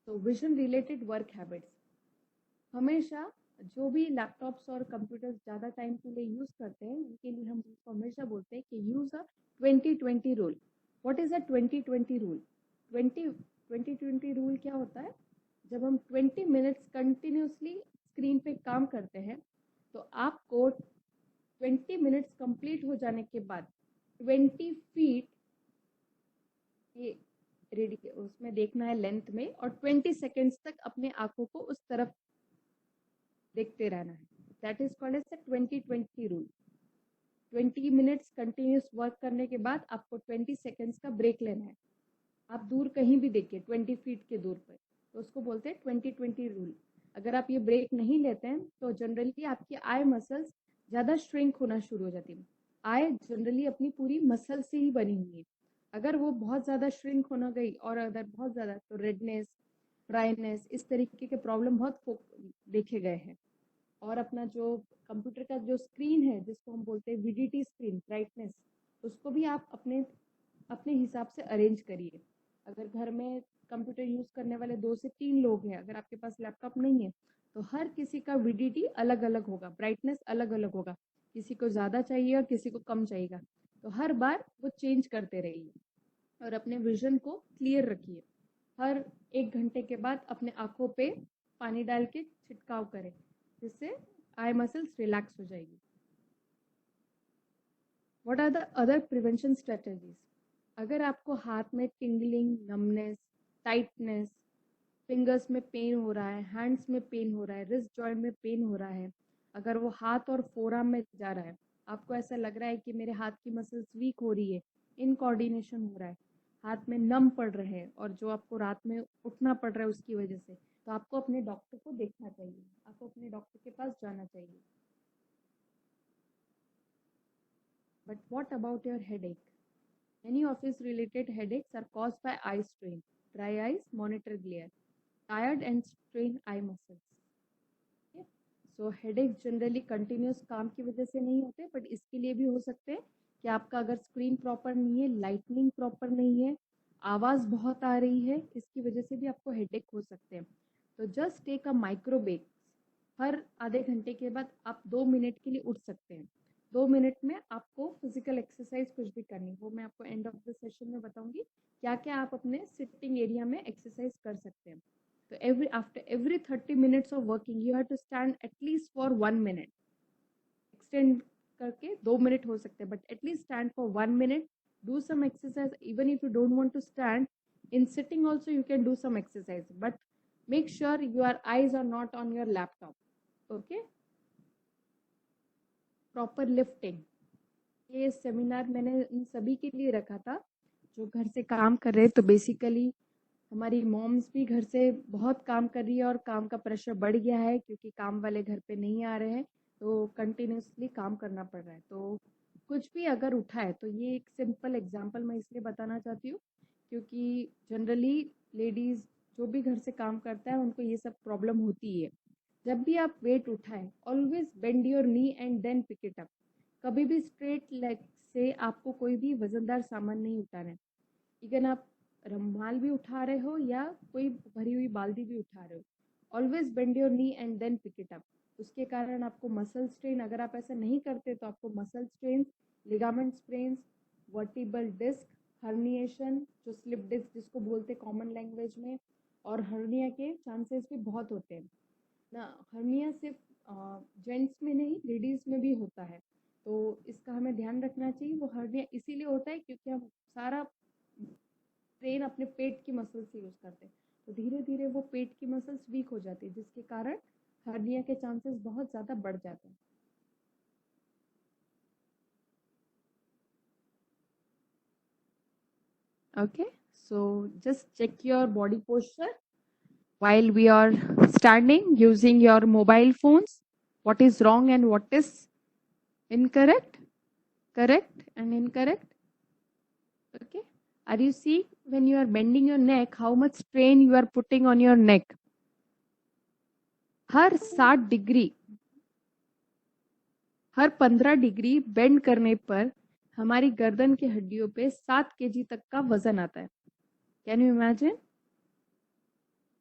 तो vision related work habits, हमेशा जो भी लैपटॉप्स और कंप्यूटर्स ज़्यादा टाइम के लिए यूज़ करते हैं उनके लिए हम उसको हमेशा बोलते हैं कि use a 20-20 rule. What is a 20-20 rule? 20-20 rule क्या होता है? जब हम 20 मिनट्स कंटिन्यूसली स्क्रीन पे काम करते हैं तो आपको 20 मिनट्स कंप्लीट हो जाने के बाद 20 फीट ये रेडी उसमें देखना है लेंथ में, और 20 सेकेंड्स तक अपने आंखों को उस तरफ देखते रहना है। That is called as the 20-20 rule. 20 minutes continuous work करने के बाद आपको 20 सेकेंड्स का ब्रेक लेना है। आप दूर कहीं भी देखिए 20 फीट के दूर पर, तो उसको बोलते हैं 20-20 रूल। अगर आप ये ब्रेक नहीं लेते हैं तो जनरली आपकी आई मसल्स ज़्यादा श्रिंक होना शुरू हो जाती है। आई जनरली अपनी पूरी मसल से ही बनी हुई है। अगर वो बहुत ज़्यादा श्रिंक होना गई और अगर बहुत ज़्यादा, तो रेडनेस, ड्राइनेस, इस तरीके के प्रॉब्लम बहुत देखे गए हैं। और अपना जो कंप्यूटर का जो स्क्रीन है जिसको हम बोलते हैं वीडीटी स्क्रीन, ब्राइटनेस, उसको भी आप अपने अपने हिसाब से अरेंज करिए। अगर घर में कंप्यूटर यूज करने वाले 2 से 3 लोग हैं, अगर आपके पास लैपटॉप नहीं है तो हर किसी का वीडीटी अलग अलग होगा, ब्राइटनेस अलग अलग होगा, किसी को ज़्यादा चाहिए और किसी को कम चाहिए। तो हर बार वो चेंज करते रहिए और अपने विजन को क्लियर रखिए। हर 1 घंटे के बाद अपने आंखों पे पानी डाल के छिड़काव करें, जिससे आई मसल्स रिलैक्स हो जाएगी। What are the other prevention strategies? अगर आपको हाथ में टिंगलिंग, नमनेस, टाइटनेस, फिंगर्स में पेन हो रहा है, हैंड्स में पेन हो रहा है, रिस्ट जॉइंट में पेन हो रहा है, अगर वो हाथ और फोरआर्म में जा रहा है, आपको ऐसा लग रहा है कि मेरे हाथ की मसल्स वीक हो रही है, इनकोऑर्डिनेशन हो रहा है, हाथ में नम पड़ रहे हैं और जो आपको रात में उठना पड़ रहा है उसकी वजह से, तो आपको अपने डॉक्टर को देखना चाहिए, आपको अपने डॉक्टर के पास जाना चाहिए। But what about your headache? Many office-related headaches are caused by eye strain, dry eyes, monitor glare, tired and strained eye muscles. Okay? So headache generally continuous काम की वजह से नहीं होते, बट इसके लिए भी हो सकते हैं कि आपका अगर स्क्रीन प्रॉपर नहीं है, लाइटनिंग प्रॉपर नहीं है, आवाज़ बहुत आ रही है, इसकी वजह से भी आपको हेडेक हो सकते हैं। तो just take a micro break. हर आधे घंटे के बाद आप 2 मिनट के लिए उठ सकते हैं। 2 मिनट में आपको फिजिकल एक्सरसाइज कुछ भी करनी, वो मैं आपको एंड ऑफ द सेशन में बताऊंगी क्या क्या आप अपने सिटिंग एरिया में एक्सरसाइज कर सकते हैं। तो every 30 minutes of working you have to stand at least for 1 minute. Extend करके 2 मिनट हो सकते हैं, but at least stand for 1 minute, do some exercise. Even if you don't want to stand in sitting also you can do some exercise, but make sure your eyes are not on your laptop. Okay, proper lifting, ये seminar मैंने इन सभी के लिए रखा था जो घर से काम कर रहे हैं। तो बेसिकली हमारी मॉम्स भी घर से बहुत काम कर रही है और काम का प्रेशर बढ़ गया है क्योंकि काम वाले घर पे नहीं आ रहे हैं, तो कंटिन्यूसली काम करना पड़ रहा है। तो कुछ भी अगर उठा है, तो ये एक सिंपल एग्जांपल मैं इसलिए बताना चाहती हूँ क्योंकि जनरली लेडीज़ जो भी घर से काम करता है उनको ये सब प्रॉब्लम होती है। जब भी आप वेट उठाएं, always bend your knee and then pick it up. कभी भी स्ट्रेट लेग से आपको कोई भी वजनदार सामान नहीं उठाना है। इवन आप रुमाल भी उठा रहे हो या कोई भरी हुई बाल्टी भी उठा रहे हो, always bend your knee and then pick it up. उसके कारण आपको मसल स्ट्रेन, अगर आप ऐसा नहीं करते तो आपको muscle strain, ligament strain, vertebral disc, herniation, जो स्लिप डिस्क जिसको बोलते कॉमन लैंग्वेज में, और हर्निया के चांसेस भी बहुत होते हैं ना। हर्निया सिर्फ जेंट्स में नहीं, लेडीज में भी होता है, तो इसका हमें ध्यान रखना चाहिए। वो हर्निया इसीलिए होता है क्योंकि हम सारा ट्रेन अपने पेट की मसल से यूज करते हैं, तो धीरे धीरे वो पेट की मसल्स वीक हो जाती है जिसके कारण हर्निया के चांसेस बहुत ज्यादा बढ़ जाते हैं। Okay, so just check your body posture while we are standing using your mobile phones. What is wrong and what is incorrect, correct and incorrect. Okay, are you seeing when you are bending your neck how much strain you are putting on your neck? Her 60 degree, her 15 degree bend करने पर हमारी गर्दन की हड्डियों पे 7 kg तक का वजन आता है। Can you imagine?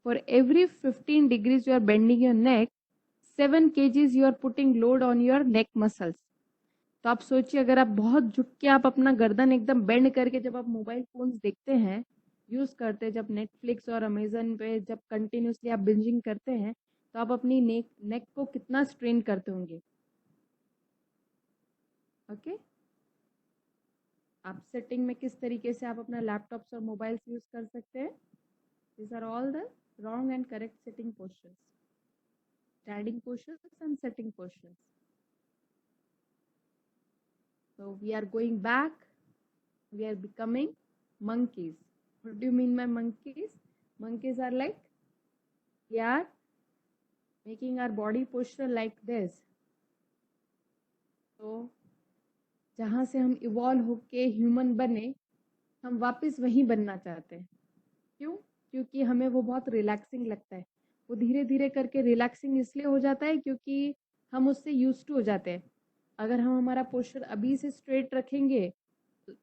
For every 15 degrees you are bending your neck, 7 kgs you are putting load on your neck muscles. तो आप सोचिए, अगर आप बहुत झुक के आप अपना गर्दन एकदम बेंड करके जब आप मोबाइल फोन्स देखते हैं, यूज करते हैं, जब नेटफ्लिक्स और अमेजन पे जब कंटिन्यूसली आप बिंजिंग करते हैं, तो आप अपनी नेक को कितना स्ट्रेन करते होंगे. ओके, आप सेटिंग में किस तरीके से आप अपना लैपटॉप्स और मोबाइल्स यूज कर सकते हैं. These are all the wrong and correct sitting postures, standing postures and sitting postures. So we are going back. We are becoming monkeys. What do you mean by monkeys? Monkeys are like, we are making our body posture like this. तो जहाँ से हम evolve होके human बने, हम वापस वहीं बनना चाहते हैं. क्यों? क्योंकि हमें वो बहुत रिलैक्सिंग लगता है. वो धीरे धीरे करके रिलैक्सिंग इसलिए हो जाता है क्योंकि हम उससे यूज टू हो जाते हैं. अगर हम हमारा पोस्चर अभी से स्ट्रेट रखेंगे, तो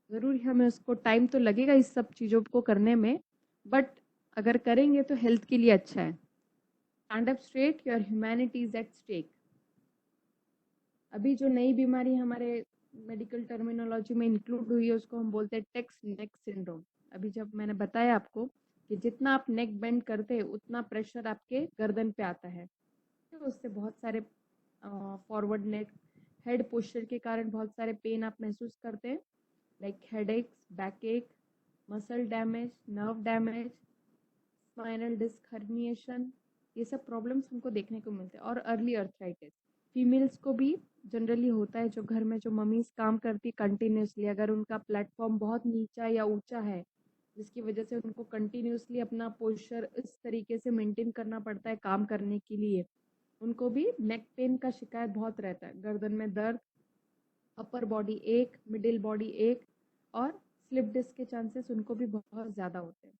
ज़रूर हमें उसको टाइम तो लगेगा इस सब चीज़ों को करने में, बट अगर करेंगे तो हेल्थ के लिए अच्छा है. Stand up straight, your humanity is at stake. अभी जो नई बीमारी हमारे मेडिकल टर्मिनोलॉजी में इंक्लूड हुई है, उसको हम बोलते हैं टेक्स नेक सिंड्रोम. अभी जब मैंने बताया आपको कि जितना आप नेक बेंड करते हैं उतना प्रेशर आपके गर्दन पे आता है, तो उससे बहुत सारे फॉरवर्ड नेक हेड पोस्चर के कारण बहुत सारे पेन आप महसूस करते हैं, like headaches, backache, muscle damage, nerve damage, spinal disc herniation. ये सब प्रॉब्लम्स हमको देखने को मिलते हैं. और अर्ली अर्थराइटिस फीमेल्स को भी जनरली होता है. जो घर में जो मम्मीज काम करती कंटिन्यूसली, अगर उनका प्लेटफॉर्म बहुत नीचा या ऊंचा है, जिसकी वजह से उनको कंटिन्यूसली अपना पोस्चर इस तरीके से मेंटेन करना पड़ता है काम करने के लिए, उनको भी नेक पेन का शिकायत बहुत रहता है. गर्दन में दर्द, अपर बॉडी एक, मिडिल बॉडी एक, और स्लिप डिस्क के चांसेस उनको भी बहुत ज़्यादा होते हैं.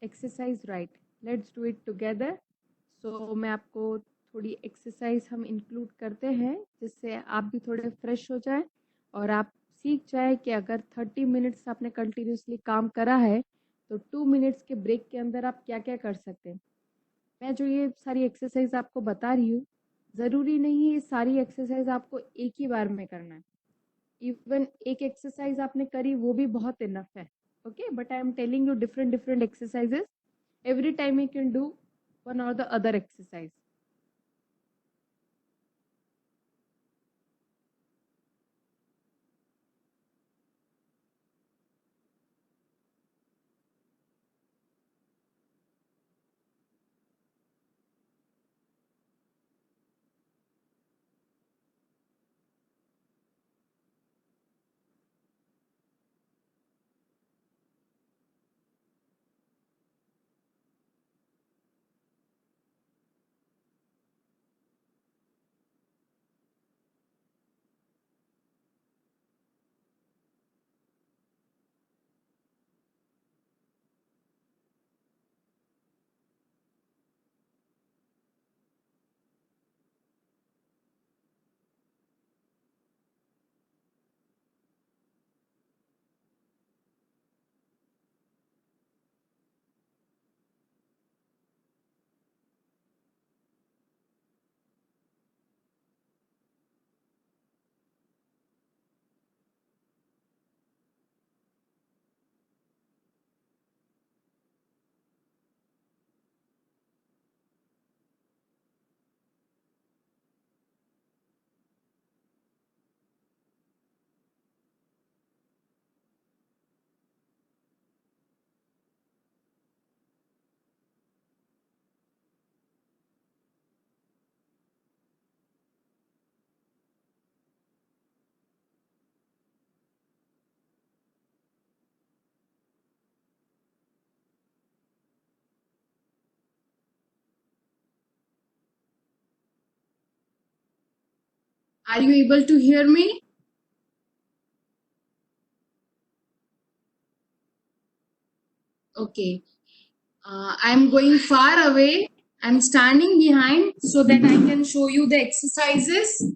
Exercise right, let's do it together. So मैं आपको थोड़ी एक्सरसाइज हम इंक्लूड करते हैं जिससे आप भी थोड़े फ्रेश हो जाए और आप सीख जाए कि अगर 30 मिनट्स आपने कंटिन्यूसली काम करा है तो 2 मिनट्स के ब्रेक के अंदर आप क्या क्या कर सकते हैं. मैं जो ये सारी एक्सरसाइज आपको बता रही हूँ, ज़रूरी नहीं है ये सारी एक्सरसाइज आपको एक ही बार में करना है. इवन एक एक्सरसाइज आपने करी वो भी बहुत इनफ है. Okay, but I am telling you different exercises. Every time you can do one or the other exercise. Are you able to hear me? Okay. I'm going far away. I'm standing behind so that I can show you the exercises.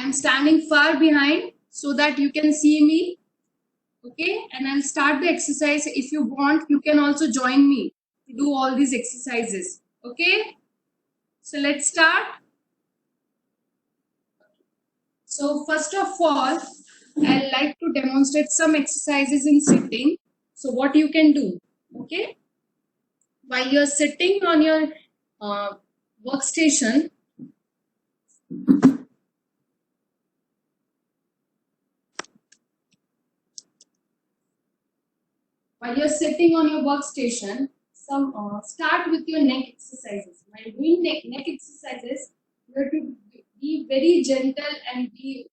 I'm standing far behind so that you can see me. Okay, and I'll start the exercise. If you want, you can also join me to do all these exercises. Okay, so let's start. So first of all, I'd like to demonstrate some exercises in sitting. So what you can do, okay, while you're sitting on your workstation, start with your neck exercises. While doing neck exercises, you have to be very gentle and you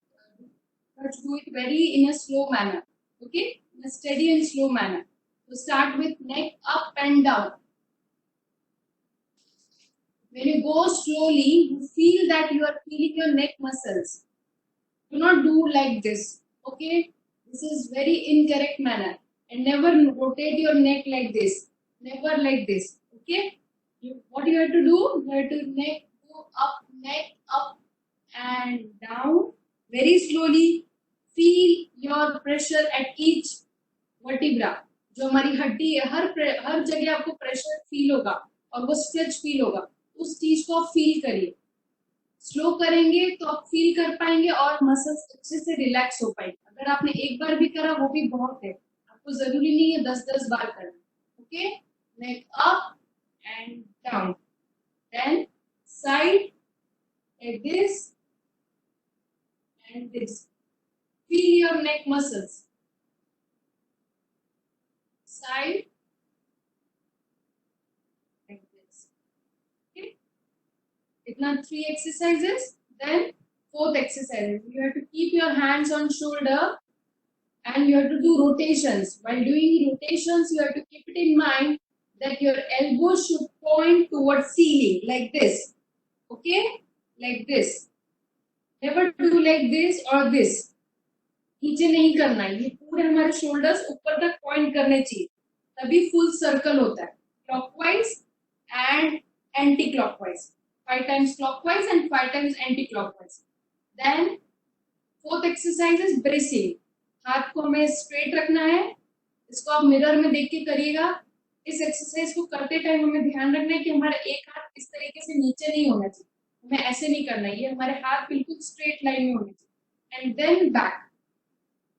have to do it very in a slow manner. Okay, in a steady and slow manner. So start with neck up and down. When you go slowly, you feel that you are feeling your neck muscles. Do not do like this. Okay, this is very incorrect manner. And never rotate your neck like this. Never like this. Okay, what you have to do? You have to go neck up and down very slowly. Feel your pressure at each vertebra. जो हमारी हड्डी है, हर जगह आपको pressure feel होगा और वो stretch feel होगा. उस चीज को आप फील करिए. स्लो करेंगे तो आप फील कर पाएंगे और मसल्स अच्छे से रिलैक्स हो पाएंगे. अगर आपने एक बार भी करा वो भी बहुत है. आपको जरूरी नहीं है 10-10 बार करना. Okay, neck up and down, then side like this and this. Feel your neck muscles. Side like this. Okay. Itna 3 exercises. Then 4th exercise. You have to keep your hands on shoulder and you have to do rotations. While doing rotations, you have to keep it in mind that your elbow should point towards ceiling like this. Okay, like this. Never do like this or this. नीचे नहीं करना है. ये पूरे हमारे shoulders ऊपर तक point करने चाहिए, तभी फुल सर्कल होता है. Clockwise and anticlockwise. 5 times clockwise and 5 times anticlockwise. Then 4th exercise is bracing. हाथ को हमें स्ट्रेट रखना है. इसको आप मिरर में देख के करिएगा. इस एक्सरसाइज को करते टाइम हमें ध्यान रखना है कि हमारा एक हाथ इस तरीके से नीचे नहीं होना चाहिए. हमें ऐसे नहीं करना है. ये हमारे हाथ बिल्कुल स्ट्रेट लाइन में होने चाहिए. एंड देन बैक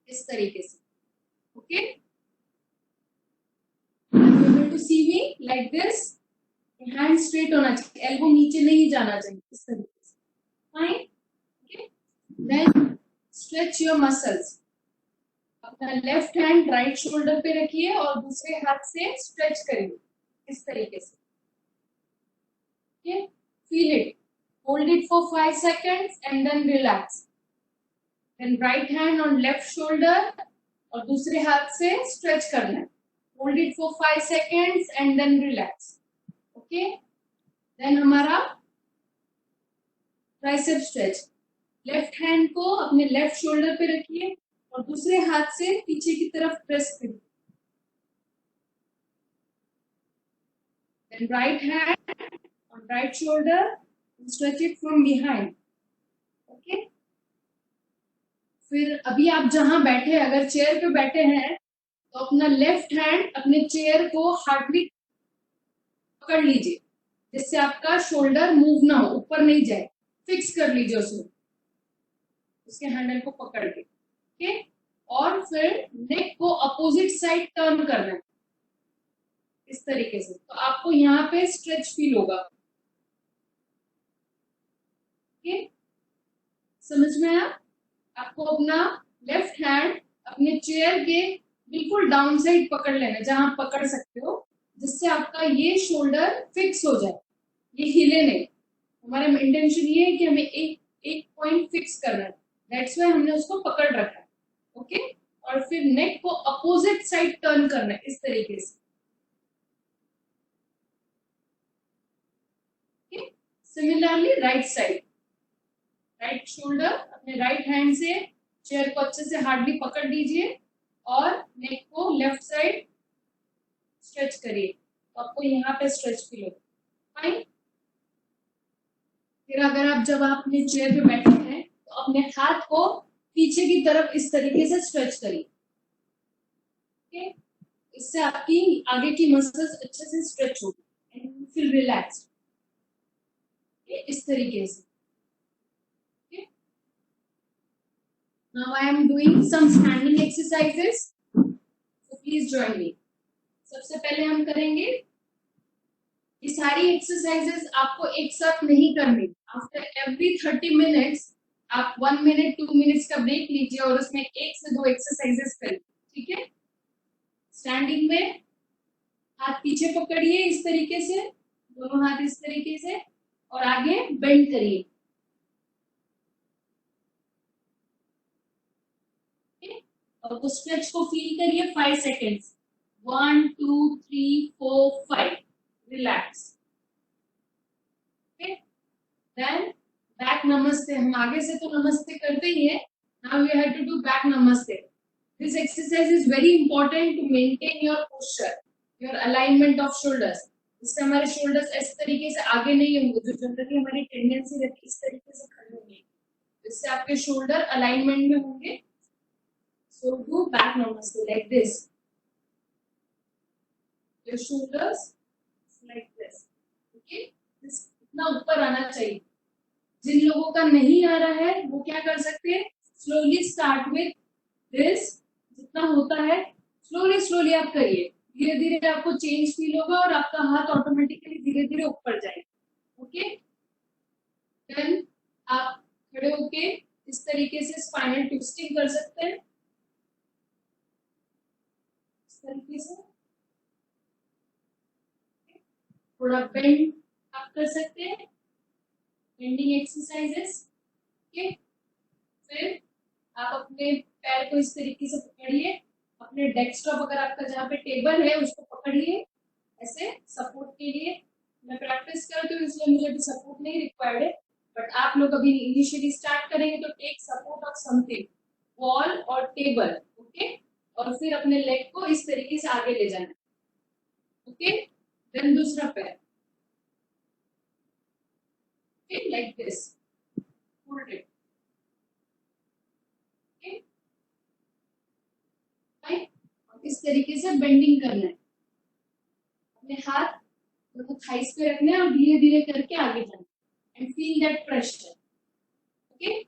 इस तरीके से. Okay, able to see me like this. Hand straight होना चाहिए, एल्बो नीचे नहीं जाना चाहिए. इस तरीके से. Fine. Okay, then stretch your muscles. अपना लेफ्ट हैंड राइट शोल्डर पे रखिए और दूसरे हाथ से स्ट्रेच करिए इस तरीके से. Okay, feel it. Hold it for 5 seconds and then relax. Then right hand on left shoulder और दूसरे हाथ से stretch करना है. Hold it for 5 seconds and then relax. Okay. Then हमारा tricep stretch. Left hand को अपने left shoulder पे रखिए और दूसरे हाथ से पीछे की तरफ press करिए. Then right hand on right shoulder and stretch it from behind. Okay. फिर अभी आप जहां बैठे, अगर चेयर पे बैठे हैं तो अपना लेफ्ट हैंड अपने चेयर को हार्डली पकड़ लीजिए जिससे आपका शोल्डर मूव ना हो, ऊपर नहीं जाए. फिक्स कर लीजिए उसके हैंडल को पकड़ के. ओके, और फिर नेक को अपोजिट साइड टर्न करना है इस तरीके से. तो आपको यहाँ पे स्ट्रेच फील होगा. ओके, समझ में आया? आपको अपना लेफ्ट हैंड अपने चेयर के बिल्कुल डाउन साइड पकड़ लेना, जहां आप पकड़ सकते हो, जिससे आपका ये शोल्डर फिक्स हो जाए, ये हिले नहीं. हमारा इंटेंशन ये है कि हमें एक पॉइंट फिक्स करना है. दैट्स व्हाई हमने उसको पकड़ रखा है. ओके, और फिर नेक को अपोजिट साइड टर्न करना है इस तरीके से. Okay, similarly right side. Right shoulder अपने राइट हैंड से चेयर को अच्छे से हार्डली पकड़ लीजिए और नेक को लेफ्ट साइड स्ट्रेच करिए. तो आपको यहाँ पे स्ट्रेच फील होगा. फाइन. फिर अगर आप जब आप अपने चेयर पे बैठे हैं तो तो अपने हाथ को पीछे की तरफ इस तरीके से स्ट्रेच करिए। ओके, इससे आपकी आगे की मसल्स अच्छे से स्ट्रेच होगी एंड यू फील रिलैक्स्ड। इस तरीके से। Okay? Now I am doing some standing exercises. So please join me. सबसे पहले हम करेंगे, ये सारी एक्सरसाइजेस आपको एक साथ नहीं करनी। आफ्टर एवरी 30 मिनट्स आप 1 मिनट 2 मिनट्स का ब्रेक लीजिए और उसमें 1 से 2 एक्सरसाइजेस करिए। ठीक है? स्टैंडिंग में हाथ पीछे पकड़िए इस तरीके से, दोनों हाथ इस तरीके से, और आगे बेंड करिए। और वो स्ट्रेच को फील करिए 5 सेकेंड्स। 1 2 3 4 5, रिलैक्स। देन बैक नमस्ते। हम आगे से तो नमस्ते करते ही है, now we have to do back नमस्ते। This exercise is very important to maintain your posture, your alignment of shoulders. इससे हमारे शोल्डर्स इस तरीके से आगे नहीं होंगे, जो जनरली हमारी टेंडेंसी रहती है इस तरीके से खड़े होने की। इससे आपके शोल्डर अलाइनमेंट में होंगे। So do back namaste like this. Your shoulders like this. Okay? This इतना ऊपर आना चाहिए। जिन लोगों का नहीं आ रहा है वो क्या कर सकते हैं, स्लोली स्टार्ट विथ दिस। जितना होता है स्लोली स्लोली आप करिए, धीरे धीरे आपको चेंज फील होगा और आपका हाथ ऑटोमेटिकली धीरे धीरे ऊपर जाएगा। ओके, देन आप खड़े होके इस तरीके से स्पाइनल ट्विस्टिंग कर सकते हैं, तरीके से। थोड़ा बेंड आप कर सकते हैं, बेंडिंग एक्सरसाइजेस। ओके, फिर आप अपने पैर को इस तरीके से पकड़िए, अपने डेस्कटॉप अगर आपका जहाँ पे टेबल है उसको पकड़िए ऐसे सपोर्ट के लिए। मैं प्रैक्टिस करती हूँ इसलिए मुझे भी सपोर्ट नहीं रिक्वायर्ड है, बट आप लोग अभी इनिशियली स्टार्ट करेंगे तो take support of something, wall और टेबल। ओके, और फिर अपने लेग को इस तरीके से आगे ले जाना। ओके, देन दूसरा पैर, okay, like this, hold it. Okay, right, और इस तरीके से बेंडिंग करना है। अपने हाथ दोनों थाइस पे रखने हैं और धीरे धीरे करके आगे जाना and feel that pressure. Okay,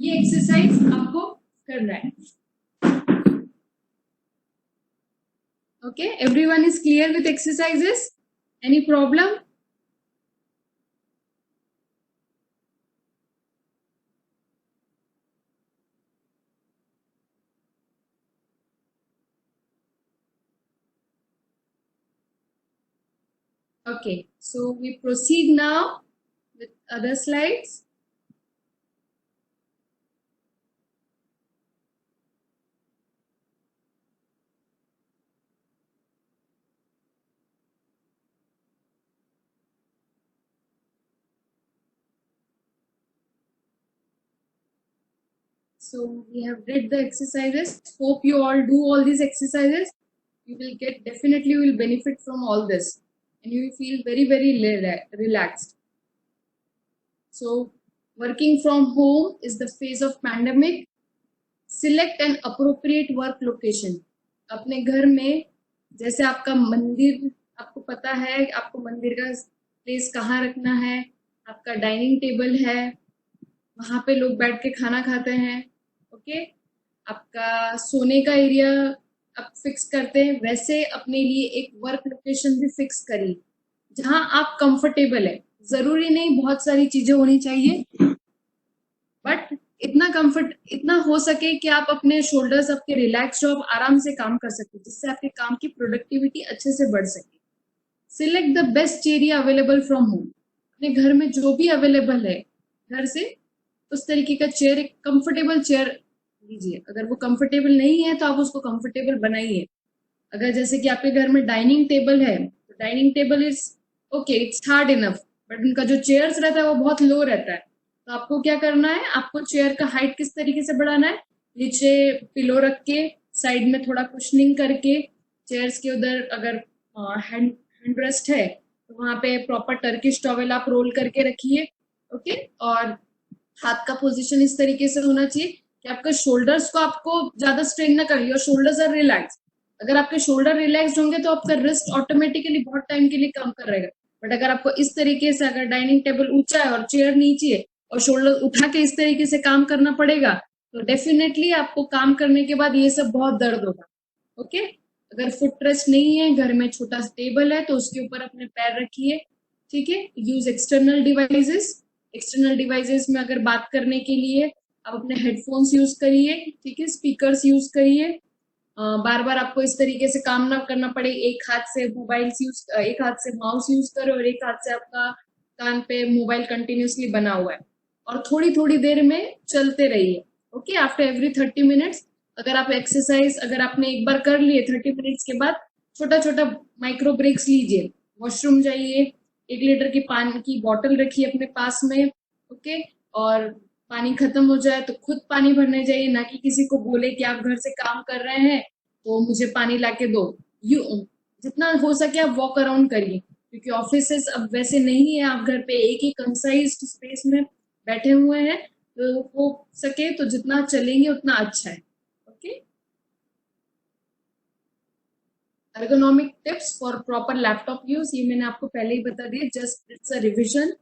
ये एक्सरसाइज आपको करना है। Okay, everyone is clear with exercises? Any problem? Okay, so we proceed now with other slides. So we have did the exercises. Hope you all do all these exercises. You will get, definitely will benefit from all this and you will feel very, very relaxed. So working from home is the phase of pandemic. Select an appropriate work location. अपने घर में, जैसे आपका मंदिर, आपको पता है आपको मंदिर का प्लेस कहाँ रखना है, आपका डाइनिंग टेबल है, वहां पे लोग बैठ के खाना खाते हैं। ओके, आपका सोने का एरिया आप फिक्स करते हैं, वैसे अपने लिए एक वर्क लोकेशन भी फिक्स करिए जहां आप कंफर्टेबल है। जरूरी नहीं बहुत सारी चीजें होनी चाहिए, बट इतना हो सके कि आप अपने शोल्डर्स आपके रिलैक्स हो, आप आराम से काम कर सके, जिससे आपके काम की प्रोडक्टिविटी अच्छे से बढ़ सके। Select the best area available from home. अपने घर में जो भी अवेलेबल है घर से, उस तरीके का चेयर, एक कंफर्टेबल चेयर लीजिए। अगर वो कंफर्टेबल नहीं है तो आप उसको कंफर्टेबल बनाइए। अगर जैसे कि आपके घर में डाइनिंग टेबल है तो dining table is okay, it's hard enough, but उनका जो चेयर्स रहता है वो बहुत लो रहता है। तो आपको क्या करना है, आपको चेयर का हाइट किस तरीके से बढ़ाना है, नीचे पिलो रख के, साइड में थोड़ा कुशनिंग करके, चेयर्स के उधर अगर हैंड रेस्ट है तो वहां पे प्रॉपर टर्किश टॉवेल आप रोल करके रखिए। ओके। और हाथ का पोजीशन इस तरीके से होना चाहिए कि आपके शोल्डर्स को आपको ज्यादा स्ट्रेन ना करिए, योर शोल्डर्स आर रिलैक्स। अगर आपके शोल्डर रिलैक्स होंगे तो आपका रिस्ट ऑटोमेटिकली बहुत टाइम के लिए काम कर रहेगा। बट अगर आपको इस तरीके से, अगर डाइनिंग टेबल ऊंचा है और चेयर नीचे है और शोल्डर उठा के इस तरीके से काम करना पड़ेगा, तो डेफिनेटली आपको काम करने के बाद ये सब बहुत दर्द होगा। ओके। अगर फुट रेस्ट नहीं है, घर में छोटा सा टेबल है, तो उसके ऊपर अपने पैर रखिए। ठीक है। Use external devices. External devices में अगर बात करने के लिए आप अपने हेडफोन्स यूज करिए। ठीक है। स्पीकर्स यूज करिए। बार बार आपको इस तरीके से काम ना करना पड़े, एक हाथ से मोबाइल यूज, एक हाथ से माउस यूज करो और एक हाथ से आपका कान पे मोबाइल कंटिन्यूसली बना हुआ है। और थोड़ी थोड़ी देर में चलते रहिए। ओके। आफ्टर एवरी 30 मिनट्स अगर आप एक्सरसाइज, अगर आपने एक बार कर लिए, 30 मिनट्स के बाद छोटा छोटा माइक्रो ब्रेक्स लीजिए। वॉशरूम जाइए, 1 लीटर की पानी की बॉटल रखिए अपने पास में। ओके। और पानी खत्म हो जाए तो खुद पानी भरने जाइए, ना कि किसी को बोले कि आप घर से काम कर रहे हैं तो मुझे पानी लाके दो। यू जितना हो सके आप वॉक अराउंड करिए, क्योंकि ऑफिसेस अब वैसे नहीं है, आप घर पे एक ही कंसाइज्ड स्पेस में बैठे हुए हैं, तो हो सके तो जितना चलेंगे उतना अच्छा है। Okay. Ergonomic tips for proper laptop use, ये मैंने आपको पहले ही बता दिया, just it's a revision.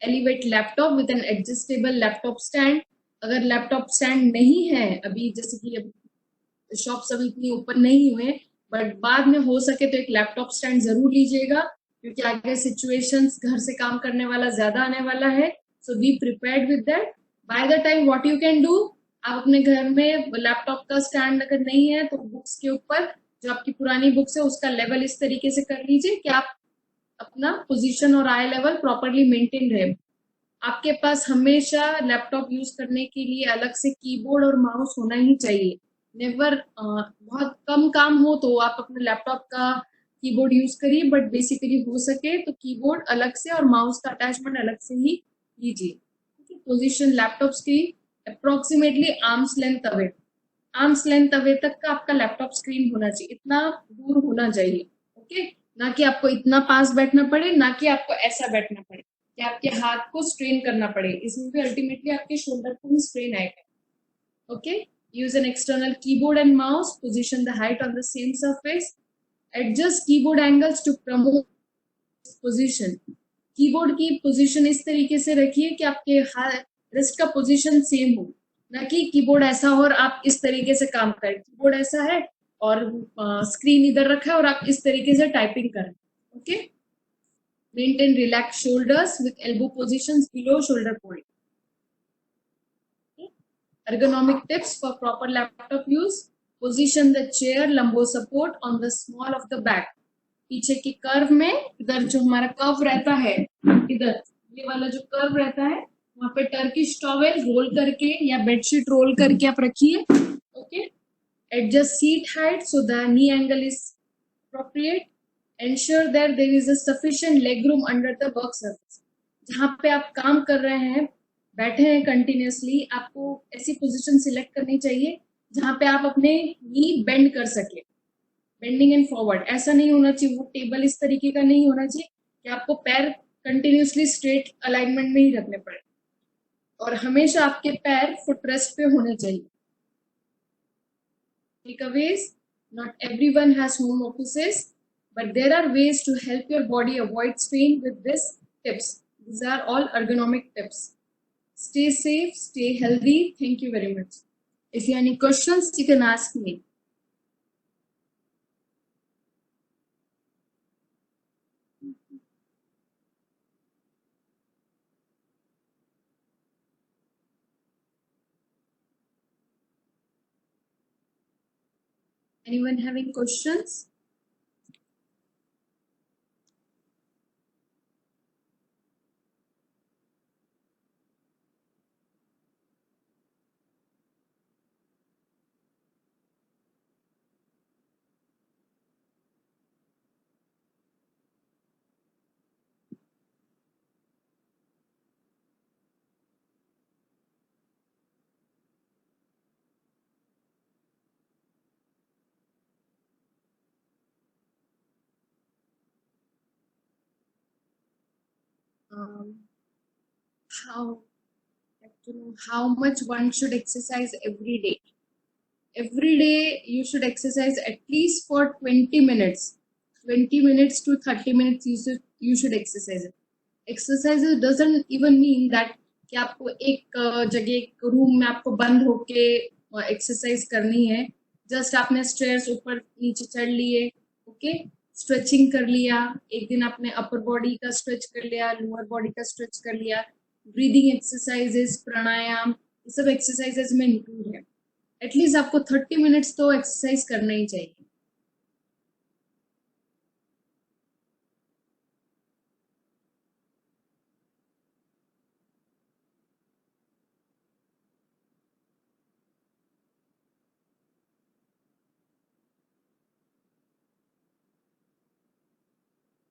Elevate laptop with an adjustable laptop stand. अगर लैपटॉप स्टैंड नहीं है अभी, जैसे कि शॉप्स अभी इतनी ओपन नहीं हुए, बट बाद में हो सके तो एक लैपटॉप स्टैंड जरूर लीजिएगा, क्योंकि आगे सिचुएशंस घर से काम करने वाला ज्यादा आने वाला है। So be prepared with that. By the time what you can do, आप अपने घर में लैपटॉप का स्टैंड अगर नहीं है तो बुक्स के ऊपर, जो आपकी पुरानी बुक्स है उसका लेवल इस तरीके से कर लीजिए कि आप अपना पोजीशन और आई लेवल प्रॉपरली मेंटेन रहे। आपके पास हमेशा लैपटॉप यूज करने के लिए अलग से कीबोर्ड और माउस होना ही चाहिए। नेवर, बहुत कम काम हो तो आप अपने लैपटॉप का कीबोर्ड यूज करिए, बट बेसिकली हो सके तो कीबोर्ड अलग से और माउस का अटैचमेंट अलग से ही लीजिए। पोजीशन लैपटॉप की approximately arms length away, arms length away तक का आपका लैपटॉप स्क्रीन होना चाहिए, इतना दूर होना चाहिए। ओके। ना कि आपको इतना पास बैठना पड़े, ना कि आपको ऐसा बैठना पड़े कि आपके हाथ को स्ट्रेन करना पड़े, इसमें भी अल्टीमेटली आपके शोल्डर को ही स्ट्रेन आएगा। Okay. Use an external keyboard and mouse, position the height on the same surface, adjust keyboard angles to promote position. Keyboard की पोजीशन इस तरीके से रखिए कि आपके रिस्ट का पोजीशन सेम हो, ना कि कीबोर्ड ऐसा हो और आप इस तरीके से काम करें। कीबोर्ड ऐसा है और स्क्रीन इधर रखा है और आप इस तरीके से टाइपिंग करें। Okay. Maintain relax shoulders with elbow positions below shoulder point. Ergonomic tips for proper laptop use, position the chair lumbo support on the small of the back। पीछे के कर्व में, इधर जो हमारा कर्व रहता है, इधर ये वाला जो कर्व रहता है, वहां पे टर्किश टॉवेल रोल करके या बेडशीट रोल करके आप रखिए। Okay. Adjust seat height so the knee angle is appropriate। ensure that there is a sufficient leg room under the work surface। जहां पे आप काम कर रहे हैं, बैठे हैं कंटिन्यूसली, आपको ऐसी पोजीशन सिलेक्ट करनी चाहिए जहां पे आप अपने नी बेंड कर सके। बेंडिंग एंड फॉरवर्ड ऐसा नहीं होना चाहिए, वो टेबल इस तरीके का नहीं होना चाहिए कि आपको पैर कंटिन्यूसली स्ट्रेट अलाइनमेंट में ही रखने पड़े, और हमेशा आपके पैर फुट रेस्ट पे होने चाहिए। Takeaways: not everyone has home offices, but there are ways to help your body avoid strain with these tips. These are all ergonomic tips. Stay safe, stay healthy. Thank you very much. If you have any questions, you can ask me. Anyone having questions? Um, how to know how much one should exercise every day. Every day you should exercise at least for 20 minutes. 20 minutes to 30 minutes you should exercise. Exercise doesn't even mean that कि आपको एक जगह एक room में आपको बंद होके exercise करनी है. जस्ट आपने स्टेयर्स ऊपर नीचे चढ़ लिए, ओके, स्ट्रेचिंग कर लिया, एक दिन आपने अपर बॉडी का स्ट्रेच कर लिया, लोअर बॉडी का स्ट्रेच कर लिया, ब्रीदिंग एक्सरसाइजेस, प्राणायाम, ये सब एक्सरसाइजेस में इंक्लूड है. एटलीस्ट आपको 30 मिनट्स तो एक्सरसाइज करना ही चाहिए.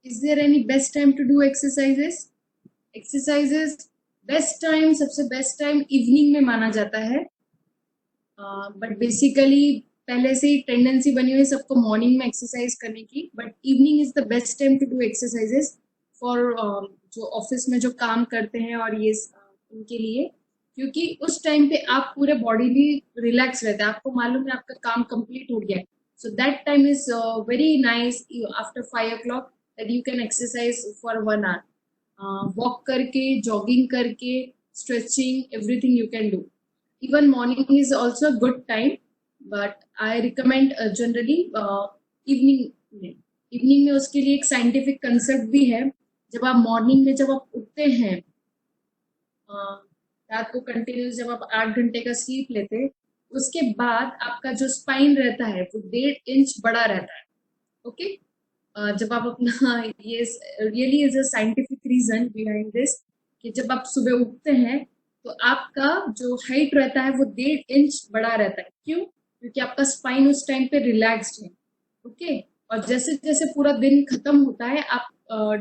Is there any best time to do exercises? Exercises best time, सबसे बेस्ट टाइम इवनिंग में माना जाता है. बट बेसिकली पहले से ही टेंडेंसी बनी हुई है सबको मॉर्निंग में एक्सरसाइज करने की, but evening is the best time to do exercises for जो ऑफिस में जो काम करते हैं और ये उनके लिए, क्योंकि उस टाइम पे आप पूरे बॉडीली रिलैक्स रहते हैं, आपको मालूम है आपका काम कंप्लीट हो गया है. So that time is very nice after 5 o'clock that you can exercise for 1 hour. Walk करके, जॉगिंग करके, stretching, everything you can do. Even morning is also a good time, but I recommend generally evening में. Evening में उसके लिए एक scientific concept भी है. जब आप मॉर्निंग में जब आप उठते हैं, रात को कंटिन्यूस जब आप 8 घंटे का स्लीप लेते हैं, उसके बाद आपका जो स्पाइन रहता है वो 1.5 इंच बड़ा रहता है. ओके, जब आप अपना ये really is a scientific reason behind this कि जब आप सुबह उठते हैं तो आपका जो हाइट रहता है वो 1.5 इंच बड़ा रहता है. क्यों? क्योंकि आपका स्पाइन उस टाइम पे रिलैक्स्ड है. ओके, और जैसे जैसे पूरा दिन खत्म होता है आप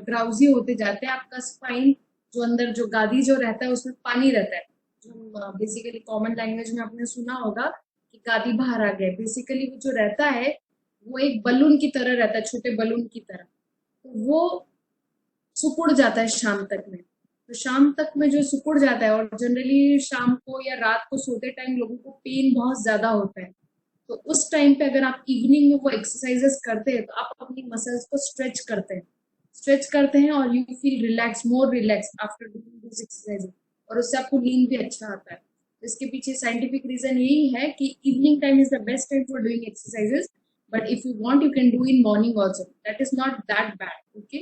ड्राउजी होते जाते हैं. आपका स्पाइन जो अंदर जो गादी जो रहता है उसमें पानी रहता है, जो बेसिकली कॉमन लैंग्वेज में आपने सुना होगा कि गादी बाहर आ गया. बेसिकली वो जो रहता है वो एक बलून की तरह रहता है, छोटे बलून की तरह. तो वो सिकुड़ जाता है शाम तक में. तो शाम तक में जो सिकुड़ जाता है, और जनरली शाम को या रात को सोते टाइम लोगों को पेन बहुत ज्यादा होता है. तो उस टाइम पे अगर आप इवनिंग में वो एक्सरसाइजेस करते हैं तो आप अपनी मसल्स को स्ट्रेच करते हैं और you feel relax, more relax after doing this exercise, और उससे आपको नींद भी अच्छा आता है. इसके पीछे साइंटिफिक रीजन यही है कि evening time is the best time for doing exercises. But if you want, you can do in morning also. That is not that bad. Okay.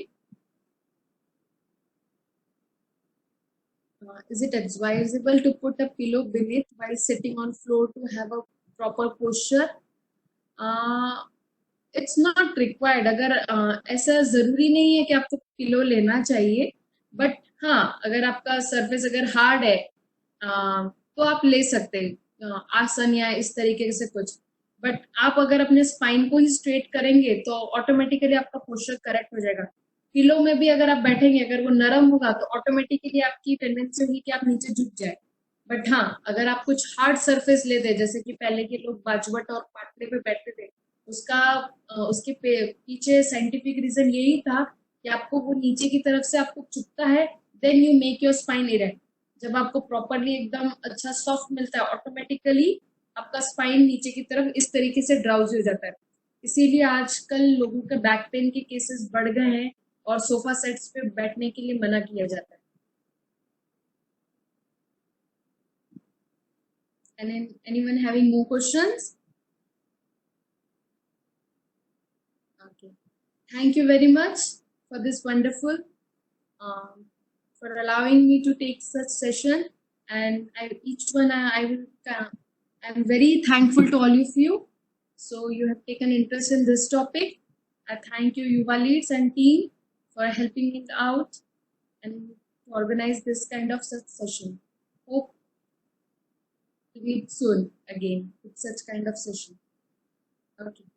Is it advisable to put a pillow beneath while sitting on floor to have a proper posture? It's not required. अगर ऐसा जरूरी नहीं है कि आपको pillow लेना चाहिए, but हाँ अगर आपका सरफेस अगर हार्ड है तो आप ले सकते हैं आसन या इस तरीके से कुछ. बट आप अगर अपने स्पाइन को ही स्ट्रेट करेंगे तो ऑटोमेटिकली आपका पोस्चर करेक्ट हो जाएगा. पिलो में भी अगर आप बैठेंगे, अगर वो नरम होगा तो ऑटोमेटिकली आपकी टेंडेंसी होगी कि आप नीचे झुक जाए. बट हाँ अगर आप कुछ हार्ड सरफेस लेते हैं, जैसे कि पहले के लोग बाजवट और पाटले पे बैठते थे, उसका उसके पीछे साइंटिफिक रीजन यही था कि आपको वो नीचे की तरफ से आपको चुभता है, then you make your spine erect. जब आपको प्रॉपरली एकदम अच्छा सॉफ्ट मिलता है, ऑटोमेटिकली आपका स्पाइन नीचे की तरफ इस तरीके से ड्राउजी हो जाता है. इसीलिए आजकल लोगों के बैक पेन के केसेस बढ़ गए हैं और सोफा सेट्स पे बैठने के लिए मना किया जाता है. And anyone having more questions? Okay. Thank you very much for this wonderful, for allowing me to take such session. And each one I will, I'm very thankful to all of you. So you have taken interest in this topic. I thank you, Yuva Leads and team, for helping me out and to organize this kind of such session. Hope to meet soon again with such kind of session. Okay.